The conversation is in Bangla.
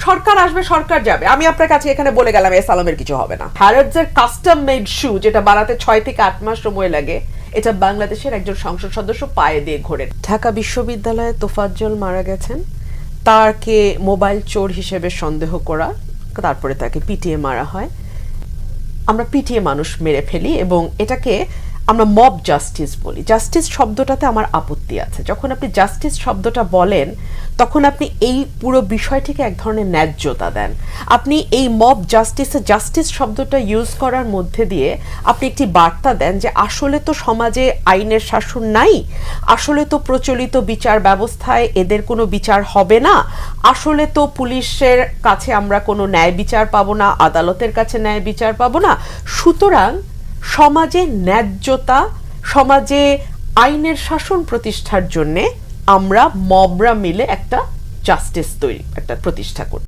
সরকার আসবে সরকার যাবে। আমি আপনার কাছে এখানে বলে গেলাম এস আলমের কিছু হবে না। হ্যারোডসের কাস্টম মেড শু যেটা বানাতে 6 থেকে 8 মাস সময় লাগে, এটা বাংলাদেশের একজন সংসদ সদস্য পায়ে দিয়ে ঘোরেন। ঢাকা বিশ্ববিদ্যালয়ে তোফাজ্জল মারা গেছেন, তাকে মোবাইল চোর হিসেবে সন্দেহ করা, তারপরে তাকে পিটিয়ে মারা হয়। আমরা পিটিয়ে মানুষ মেরে ফেলি এবং এটাকে আমরা মব জাস্টিস বলি। জাস্টিস শব্দটাতে আমার আপত্তি আছে। যখন আপনি জাস্টিস শব্দটা বলেন তখন আপনি এই পুরো বিষয়টিকে এক ধরনের ন্যায্যতা দেন। আপনি এই মব জাস্টিসে জাস্টিস শব্দটা ইউজ করার মধ্যে দিয়ে আপনি একটি বার্তা দেন যে আসলে তো সমাজে আইনের শাসন নাই, আসলে তো প্রচলিত বিচার ব্যবস্থায় এদের কোনো বিচার হবে না, আসলে তো পুলিশের কাছে আমরা কোনো ন্যায় বিচার পাবো না, আদালতের কাছে ন্যায় বিচার পাবো না। সুতরাং সমাজে ন্যায্যতা, সমাজে আইনের শাসন প্রতিষ্ঠার জন্য আমরা মবরা মিলে একটা জাস্টিস একটা প্রতিষ্ঠা করি।